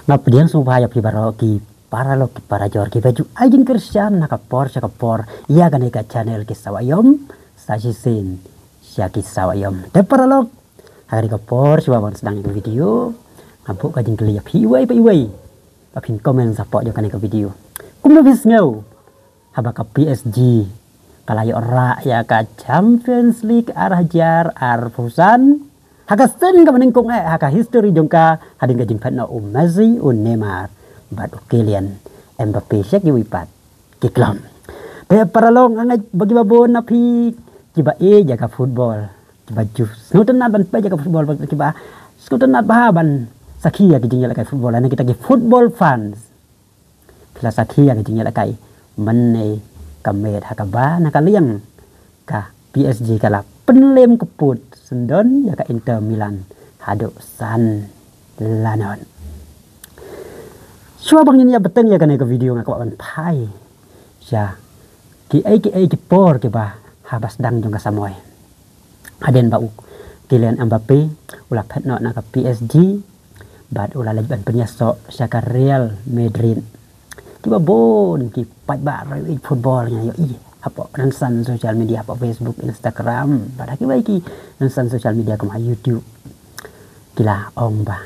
Ngapdian supaya pibaroki para loki para jorki baju ajin kersian nakapor sakapor iya ganeka channel kisawayom sajisin syaki sawayom de para lok hari kapor siwa sedang itu video ngabuk kajin keliyap hiwai papin komen support jo kaneka video kumno bis ngau habaka PSG kalayo ora ya ka Champions League arhajar arfusan hakasten ka menengkong haka history jongka hadin kajin patna Messi Neymar bat Kylian Mbappe syaki wipat kiklam de paralong angai bagi babon napi kiba jaga football kiba jus nutenat ban pa jaga football kiba skutenat bahaban sakia kijingnya lakai football ana kita ki football fans kila sakia kijingnya lakai menne kamet hakaba nakaliang ka PSG kala penlem keput sendon ya ka Inter Milan hado san lanon Shua bang ini ya beteng ya kan ke video ngak kawan pai ya ki por ke ba habas dang jong kasamoy aden ba Kylian Mbappe ulah phetno na ka PSG bad ulah leban penyaso saka Real Madrid ki ba bon ki pai ba roi football nya yo i apa nan san social media apa Facebook Instagram pada ki ba ki nan san social media kuma YouTube kila ong ba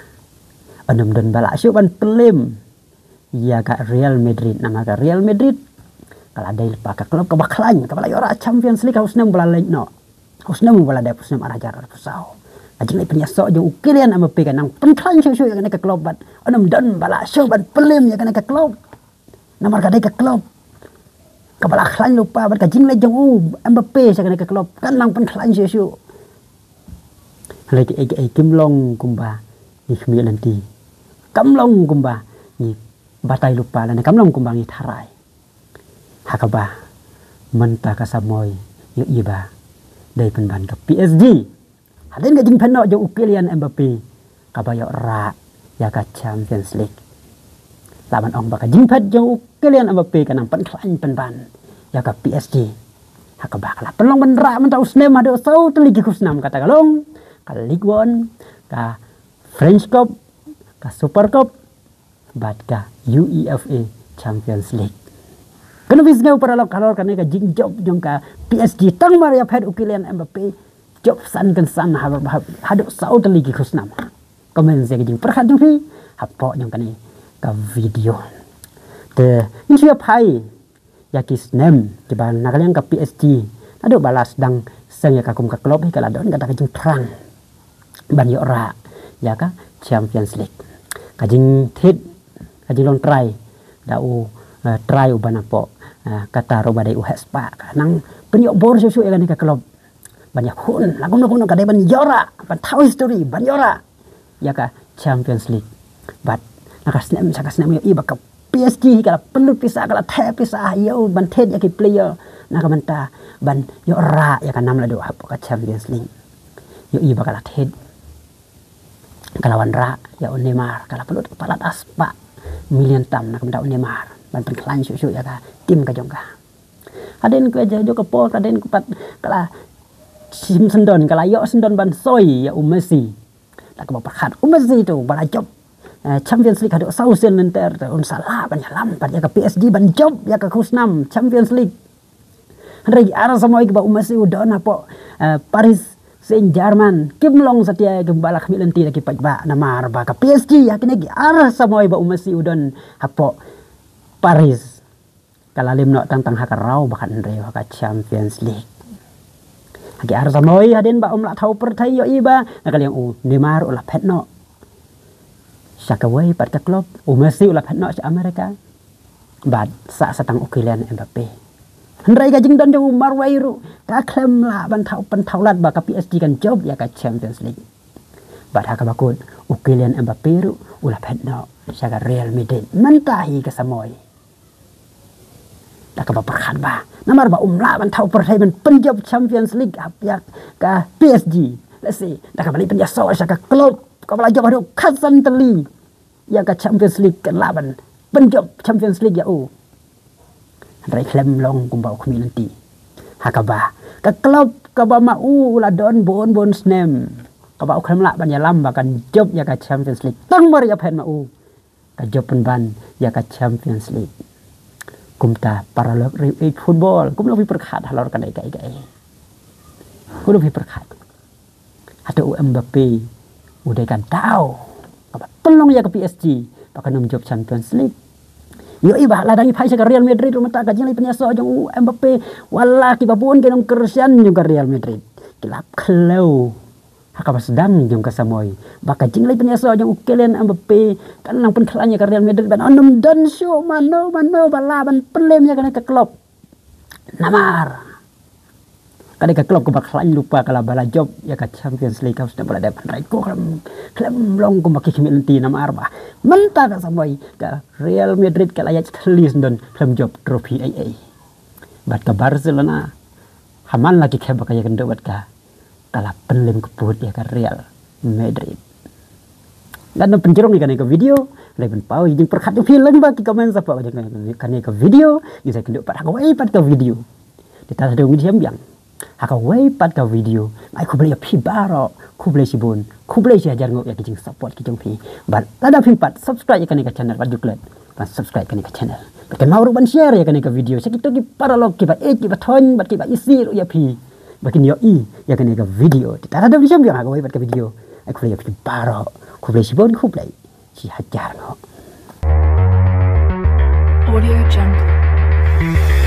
anom don bala syu ban pelem ya ka Real Madrid nama ka Real Madrid kalau ada ilpa ka klub ka baklan ka bala ora Champions League haus nam bala no haus nam bala da pusam arajar pusau ajin le penyaso jo Kylian Mbappe kan nang penklan syu ya ka klub bat onam dan bala syu ban pelem ya ka klub namar ka ka klub ka bala klan lupa bat ka jing le jong Mbappe sa ka klub kan nang penklan syu lagi kim long kumba ikhmi nanti kamlong kumba ni batai lupa lana kamlong kumbangi tarai hakaba menta kasamoy yo iba dai penban ke PSG haden gajing penno jo Kylian Mbappe kabayo ra ya ka Champions League laban ong baka jingpat jo Kylian Mbappe kanang penklan penban ya ka PSG hakaba kala penlong benra menta usnem ado sau teligi kusnam kata kalong ka Ligue 1 ka French Cup ka Super Cup bat ka UEFA Champions League kena bisngau para lok kalor kan ka jing job jong ka PSG tang maria phet Kylian Mbappe job san kan san hadu saud ligi khusnam komen se jing perkhat jong phi hapo jong kan ka video te insia pai yakis nem tiba nakaliang ka PSG adu balas dang seng ya ka kum ka klub kala don kata jing terang ban yo ra ya ka Champions League kajing thit kajing long try dau try ubana po kata roba dai uhespa nang penyok bor susu ya ka klub banyak hun lagu no kadai ban yora ban tau history ban yora ya ka Champions League but nakasnem yo iba ka PSG kala perlu pisah kala the pisah yo ban thet ya ki player nakamanta ban yora ya ka nam la do hapo ka Champions League yo iba kala thet kalawan ra ya Neymar kala perlu palat aspa million tam nak mendau Neymar ban penklan susu ya ka tim ka jongka aden ke aja jo ka pol aden ku pat kala sim sendon kala yo sendon ban soi ya Messi tak ba perkhat Messi tu bala job Champions League hado sausen nenter un salah ban lampat ya ka PSG ban job ya ka khusnam Champions League regi ara samoi ke ba Messi udon apo Paris Saint-Germain kimlong satia gembala kami lenti lagi pajba namar ba ka PSG ya kini arah samoy ba Messi udon hapo Paris kala limno tantang hakarau bakan reo ka Champions League hagi arah samoy haden ba la thau pertai yo iba nakaliang Neymar ulah petno sakawai pat ka klub Messi ulah petno sa Amerika bad sa satang Kylian Mbappe Hendrai gajing don jong marwairu ka klem la ban thau pen thaulat ba ka PSG kan job ya ka Champions League bat ha ka bakut Kylian Mbappe ru ulah petno sa ka Real Madrid mentahi ka samoy tak ba perkhat ba namar ba la ban thau perthai ban penjob Champions League ya ka PSG let's see tak bali penjaso sa ka klub ka bala job hadu khasan teli ya ka Champions League kan laban penjob Champions League ya Rai klem long kumbau kami nanti hakaba ka klub ka ba mau la don bon snem ka ba klem la ban ya lam ba kan job ya ka Champions League tang mar ya pen mau ka jopan ban ya ka Champions League kumta para lok football kum lebih perkhat halor kan ai kum lebih perkhat atau Mbappe udah kan tahu apa pelong ya ke PSG pakai job Champions League yo iba ladangi paisa ke Real Madrid rumah tak gajing penyaso jong Mbappe wala ki babun ke nong Cristiano juga Real Madrid kilap kalau hakaba sedang jong kasamoy baka jing lai penyaso jong Kylian Mbappe kan nang penkelanya ke Real Madrid ban onom dan show mano balaban pelemnya kan ke klub namar kada ke klub ko baklan lupa kala bala job ya ka Champions League harus dapat depan rai ko klem long ko makik minti namar ba menta ka samoy ka Real Madrid kala ya kelis don klem job trofi AA bat ka Barcelona haman lagi ke baka ya kendo bat ka kala penlem keput ya ke Real Madrid. Dan penjerong ikan ke video, leben pau jing perkat film bagi komen sapa aja kan ke video, bisa kendo pat ka wai pat ke video. Kita ada ngi yang haka wai pat ka video, ai ku beli pi baro, ku beli sibun, ku beli ajar ngok ya kijing support kijong pi. Bat ada pi pat subscribe ikan ke channel pat juklet. Pas subscribe kan ke channel. Bakan mau ruban share ya kan ke video. Sakit ki para log ki ba ki ba thon bat ki ba isi ya pi. Bakin yo ya kan ke video kita ada bisa biang aku buat ke video aku play baro aku play si bon aku play si hajar no. Audio Jungle.